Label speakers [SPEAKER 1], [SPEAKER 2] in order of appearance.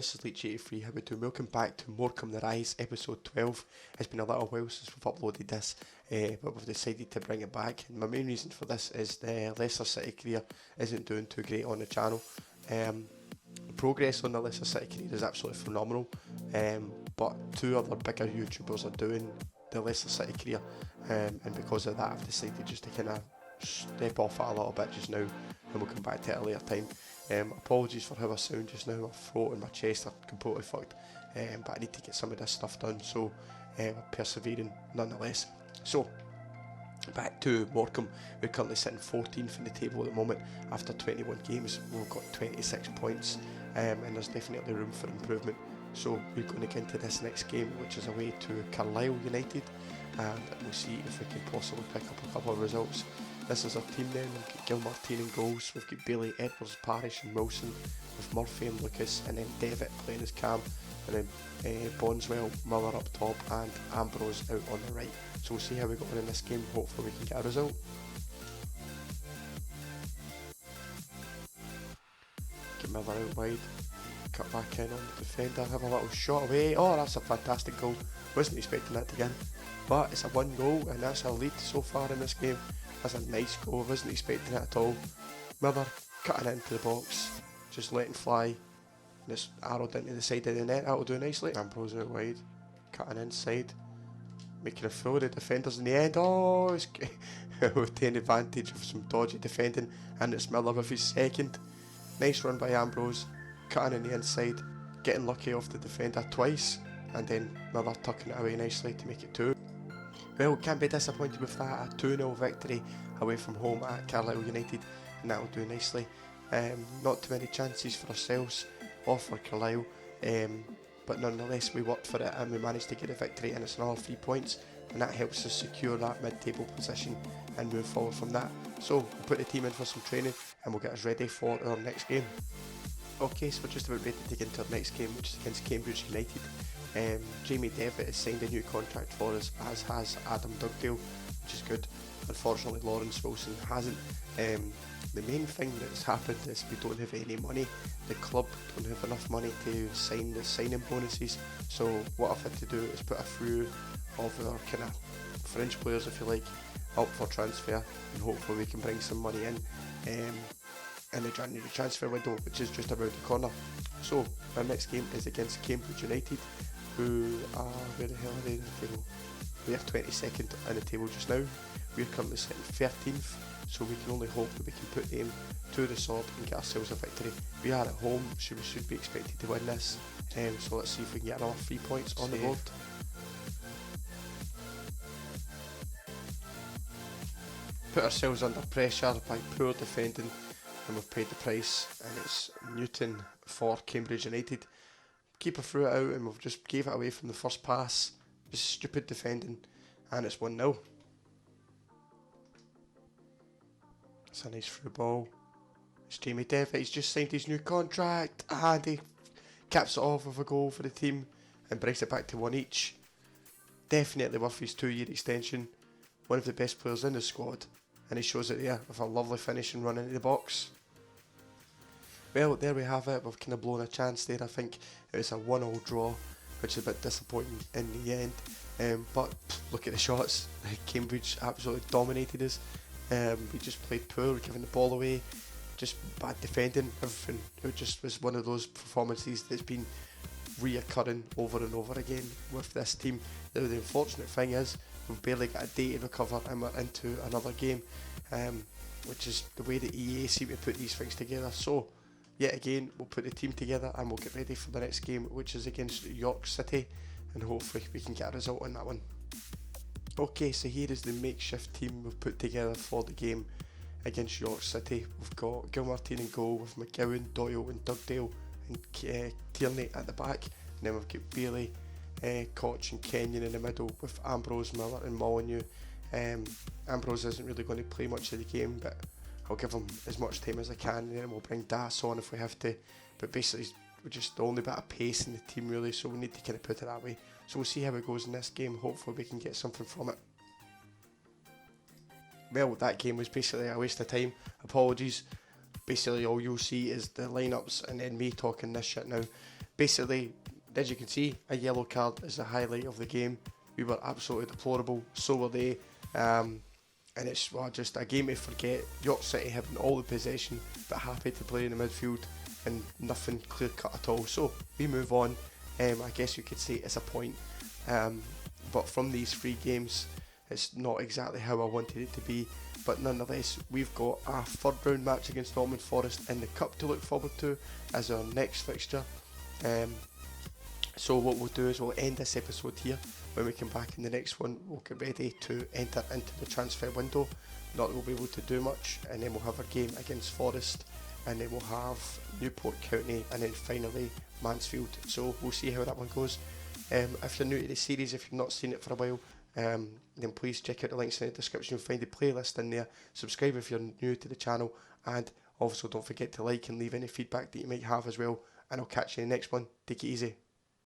[SPEAKER 1] this is Leech83, how we doing? Welcome back to Morecambe the Rise, episode 12. It's been a little while since we've uploaded this, but we've decided to bring it back. And my main reason for this is the Leicester City career isn't doing too great on the channel. The progress on the Leicester City career is absolutely phenomenal, but two other bigger YouTubers are doing the Leicester City career, and because of that I've decided just to kind of step off it a little bit just now, and we'll come back to it at a later time. Apologies for how I sound just now. My throat and my chest are completely fucked, but I need to get some of this stuff done, so we're persevering nonetheless. So back to Morecambe. We're currently sitting 14th in the table at the moment after 21 games. We've got 26 points, and there's definitely room for improvement. So we're going to get into this next game, which is away to Carlisle United, and we'll see if we can possibly pick up a couple of results. This is our team then. We've got Gilmartin in goals, we've got Bailey, Edwards, Parrish and Wilson, with Murphy and Lucas, and then Devitt playing as Cam, and then Bonswell, Muller up top, and Ambrose out on the right. So we'll see how we go on in this game. Hopefully we can get a result. Get Miller out wide, cut back in on the defender, have a little shot away. Oh, that's a fantastic goal. Wasn't expecting that to get in, but it's a 1 goal and that's our lead so far in this game. That's a nice goal, wasn't expecting it at all. Miller cutting into the box, just letting fly, and it's arrowed into the side of the net. That'll do nicely. Ambrose out wide, cutting inside, making a fool of the defenders in the end. Oh, it's we're taking advantage of some dodgy defending, and it's Miller with his second. Nice run by Ambrose, cutting in the inside, getting lucky off the defender twice, and then Miller tucking it away nicely to make it 2. Well, can't be disappointed with that. A 2-0 victory away from home at Carlisle United, and that'll do nicely. Not too many chances for ourselves or for Carlisle, but nonetheless we worked for it and we managed to get a victory, and it's another 3 points, and that helps us secure that mid-table position and move forward from that. So we'll put the team in for some training and we'll get us ready for our next game. Okay, so we're just about ready to get into our next game, which is against Cambridge United. Jamie Devitt has signed a new contract for us, as has Adam Dugdale, which is good. Unfortunately Lawrence Wilson hasn't. The main thing that's happened is we don't have any money. The club don't have enough money to sign the signing bonuses, so what I've had to do is put a few of our kind of fringe players, if you like, up for transfer, and hopefully we can bring some money in the January transfer window, which is just around the corner. So our next game is against Cambridge United, who are, where the hell are they in the table? We are 22nd in the table just now. We're currently sitting 13th, so we can only hope that we can put them to the sword and get ourselves a victory. We are at home, so we should be expected to win this, so let's see if we can get another 3 points on the board. Put ourselves under pressure by poor defending, and we've paid the price, and it's Newton for Cambridge United. Keeper threw it out and we've just gave it away from the first pass. Just stupid defending, and it's 1-0. It's a nice through ball. It's Jamie Devitt, he's just signed his new contract, and he caps it off with a goal for the team and brings it back to 1 each. Definitely worth his 2-year extension. One of the best players in the squad, and he shows it there with a lovely finish and run into the box. Well, there we have it. We've kind of blown a chance there. I think it was a 1-1 draw, which is a bit disappointing in the end. But look at the shots. Cambridge absolutely dominated us. We just played poor, giving the ball away, just bad defending, everything. It just was one of those performances that's been reoccurring over and over again with this team. The unfortunate thing is we've barely got a day to recover and we're into another game, which is the way that EA seem to put these things together. So yet again, we'll put the team together and we'll get ready for the next game, which is against York City, and hopefully we can get a result on that one. Okay, so here is the makeshift team we've put together for the game against York City. We've got Gilmartin in goal with McGowan, Doyle and Dugdale, and Tierney at the back, and then we've got Bailey, Koch and Kenyon in the middle with Ambrose, Miller and Molyneux. Ambrose isn't really going to play much of the game, but I'll give him as much time as I can, and then we'll bring Das on if we have to. But basically we're just the only bit of pace in the team really, so we need to kind of put it that way. So we'll see how it goes in this game. Hopefully we can get something from it. Well, that game was basically a waste of time. Apologies. basically all you'll see is the lineups and then me talking this shit now. Basically, as you can see, a yellow card is the highlight of the game. We were absolutely deplorable, so were they. And it's just a game to forget. York City having all the possession, but happy to play in the midfield and nothing clear cut at all. So we move on. I guess you could say it's a point. But from these 3 games, it's not exactly how I wanted it to be. But nonetheless, we've got a third round match against Nottingham Forest in the Cup to look forward to as our next fixture. So what we'll do is we'll end this episode here. When we come back in the next one, we'll get ready to enter into the transfer window. Not that we'll be able to do much, and then we'll have our game against Forest, and then we'll have Newport County, and then finally Mansfield. So we'll see how that one goes. If you're new to the series, if you've not seen it for a while, then please check out the links in the description. You'll find the playlist in there. Subscribe if you're new to the channel, and also don't forget to like and leave any feedback that you might have as well. And I'll catch you in the next one. Take it easy.